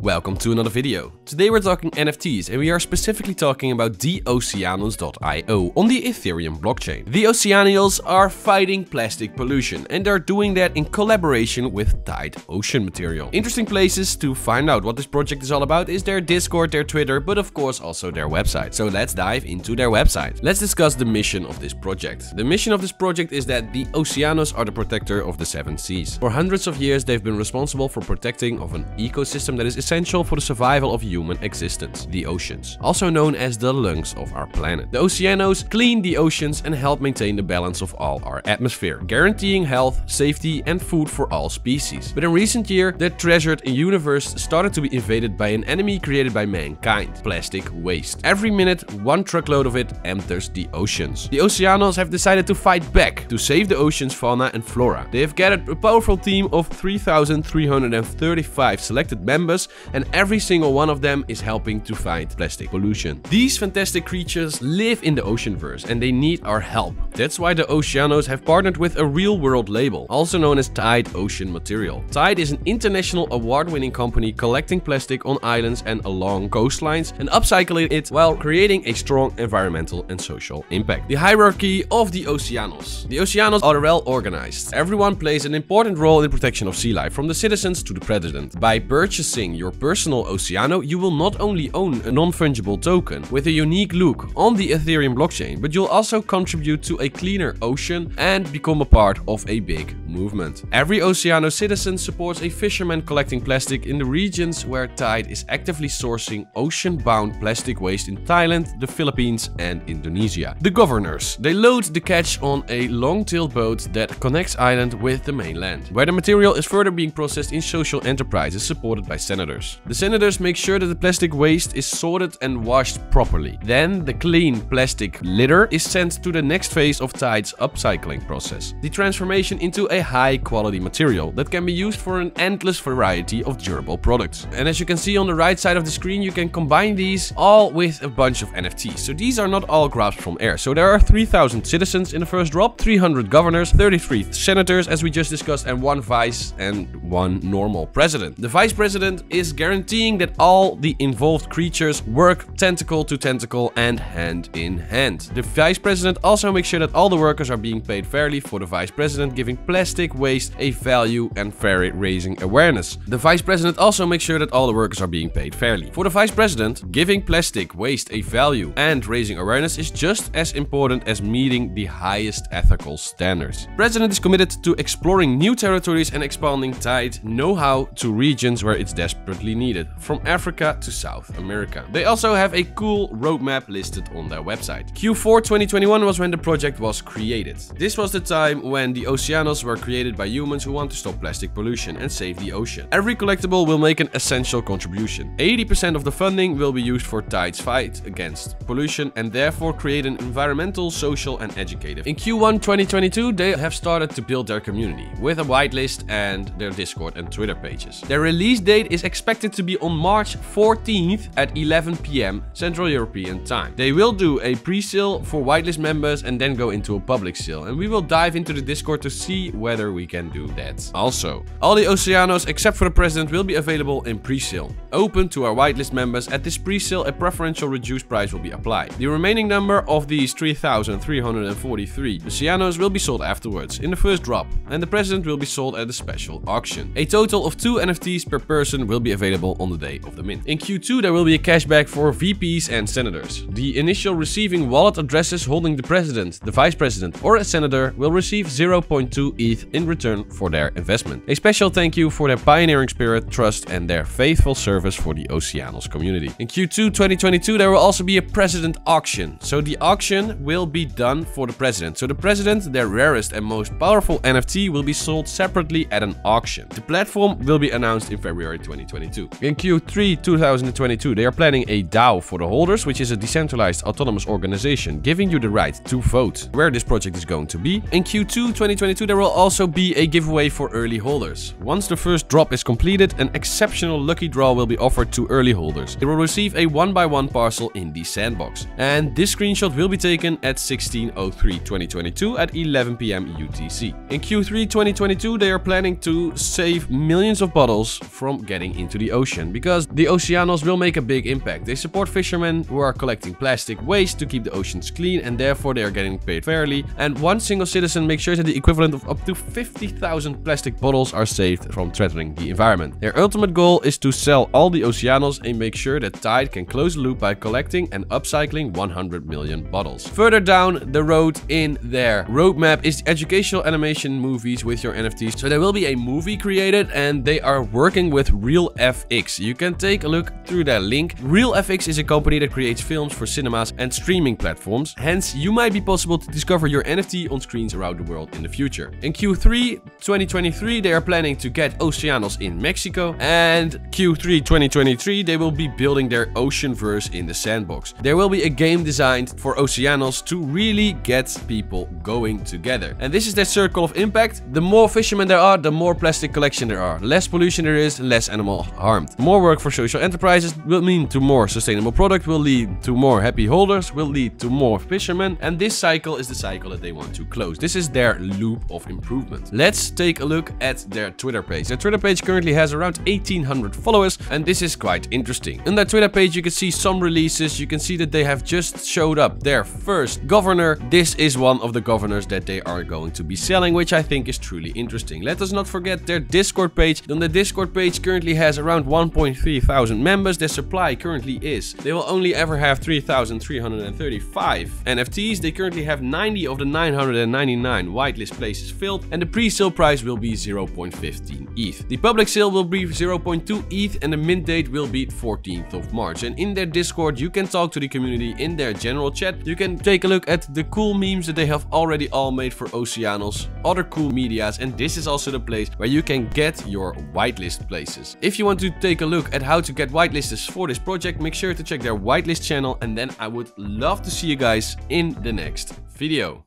Welcome to another video. Today we're talking NFTs and we are specifically talking about the Oceanos.io on the Ethereum blockchain. The Oceanos are fighting plastic pollution and they're doing that in collaboration with Tide ocean material. Interesting places to find out what this project is all about is their Discord, their Twitter, but of course also their website. So let's dive into their website. Let's discuss the mission of this project. The mission of this project is that the Oceanos are the protector of the seven seas. For hundreds of years they've been responsible for protecting of an ecosystem that is essential for the survival of human existence, the oceans, also known as the lungs of our planet. The Oceanos clean the oceans and help maintain the balance of all our atmosphere, guaranteeing health, safety and food for all species. But in recent years, the treasured universe started to be invaded by an enemy created by mankind, plastic waste. Every minute, one truckload of it enters the oceans. The Oceanos have decided to fight back to save the ocean's fauna and flora. They have gathered a powerful team of 3,335 selected members, and every single one of them is helping to fight plastic pollution. These fantastic creatures live in the oceanverse and they need our help. That's why the Oceanos have partnered with a real-world label, also known as Tide Ocean Material. Tide is an international award-winning company collecting plastic on islands and along coastlines and upcycling it while creating a strong environmental and social impact. The hierarchy of the Oceanos. The Oceanos are well organized. Everyone plays an important role in the protection of sea life, from the citizens to the president. By purchasing your personal Oceano, you will not only own a non-fungible token with a unique look on the Ethereum blockchain, but you'll also contribute to a cleaner ocean and become a part of a big movement. Every Oceano citizen supports a fisherman collecting plastic in the regions where Tide is actively sourcing ocean-bound plastic waste in Thailand, the Philippines and Indonesia. The governors. They load the catch on a long-tailed boat that connects island with the mainland, where the material is further being processed in social enterprises supported by senators. The senators make sure that the plastic waste is sorted and washed properly. Then the clean plastic litter is sent to the next phase of Tide's upcycling process, the transformation into a high-quality material that can be used for an endless variety of durable products. And as you can see on the right side of the screen, you can combine these all with a bunch of NFTs. So these are not all grasped from air. So there are 3,000 citizens in the first drop, 300 governors, 33 senators as we just discussed, and one vice and one normal president. The vice president is guaranteeing that all the involved creatures work tentacle to tentacle and hand in hand. The vice president also makes sure that all the workers are being paid fairly, for the vice president giving plastic waste a value and fair raising awareness. The vice president also makes sure that all the workers are being paid fairly. For the vice president, giving plastic waste a value and raising awareness is just as important as meeting the highest ethical standards. The president is committed to exploring new territories and expanding Tide know-how to regions where it's desperately needed, from Africa to South America. They also have a cool roadmap listed on their website. Q4 2021 was when the project was created. This was the time when the Oceanos were created by humans who want to stop plastic pollution and save the ocean. Every collectible will make an essential contribution. 80% of the funding will be used for Tide's fight against pollution and therefore create an environmental, social and educative. In Q1 2022, they have started to build their community with a whitelist and their Discord and Twitter pages. Their release date is expected to be on March 14th at 11 PM Central European time. They will do a pre-sale for whitelist members and then go into a public sale, and we will dive into the Discord to see whether we can do that. Also, all the Oceanos except for the president will be available in pre-sale, open to our whitelist members. At this pre-sale, a preferential reduced price will be applied. The remaining number of these 3,343 Oceanos will be sold afterwards in the first drop, and the president will be sold at a special auction. A total of 2 NFTs per person will be available on the day of the mint. In Q2 there will be a cashback for VPs and senators. The initial receiving wallet addresses holding the president, the vice president or a senator will receive 0.2 ETH in return for their investment. A special thank you for their pioneering spirit, trust and their faithful service for the Oceanos community. In Q2 2022 there will also be a president auction. So the auction will be done for the president. So the president, their rarest and most powerful NFT, will be sold separately at an auction. The platform will be announced in February 2022. In Q3 2022 they are planning a DAO for the holders, which is a decentralized autonomous organization giving you the right to vote where this project is going to be. In Q2 2022 there will also be a giveaway for early holders. Once the first drop is completed, an exceptional lucky draw will be offered to early holders. They will receive a 1x1 parcel in the sandbox. And this screenshot will be taken at 16/03/2022 at 11 PM UTC. In Q3 2022, they are planning to save millions of bottles from getting into the ocean, because the Oceanos will make a big impact. They support fishermen who are collecting plastic waste to keep the oceans clean, and therefore they are getting paid fairly. And one single citizen makes sure that the equivalent of up to 50,000 plastic bottles are saved from threatening the environment. Their ultimate goal is to sell all the Oceanos and make sure that Tide can close the loop by collecting and upcycling 100 million bottles. Further down the road in their roadmap is the educational animation movies with your NFTs. So there will be a movie created, and they are working with RealFX. You can take a look through that link. RealFX is a company that creates films for cinemas and streaming platforms. Hence, you might be possible to discover your NFT on screens around the world in the future. In Q3 2023, they are planning to get Oceanos in Mexico, and Q3 2023, they will be building their Oceanverse in the sandbox. There will be a game designed for Oceanos to really get people going together. And this is their circle of impact. The more fishermen there are, the more plastic collection there are. Less pollution there is, less animal harmed. More work for social enterprises will mean to more sustainable product, will lead to more happy holders, will lead to more fishermen, and this cycle is the cycle that they want to close. This is their loop of improvement. Let's take a look at their Twitter page. Their Twitter page currently has around 1,800 followers, and this is quite interesting. On that Twitter page, you can see some releases. You can see that they have just showed up their first governor. This is one of the governors that they are going to be selling, which I think is truly interesting. Let us not forget their Discord page. On the Discord page currently has around 1.3 thousand members. Their supply currently is, they will only ever have 3,335 NFTs. They currently have 90 of the 999 whitelist places filled, and the pre-sale price will be 0.15 ETH. The public sale will be 0.2 ETH, and the mint date will be 14th of March. And in their Discord, you can talk to the community in their general chat. You can take a look at the cool memes that they have already all made for Oceanos, other cool medias, and this is also the place where you can get your whitelist places. If you want to take a look at how to get whitelists for this project, make sure to check their whitelist channel, and then I would love to see you guys in the next video.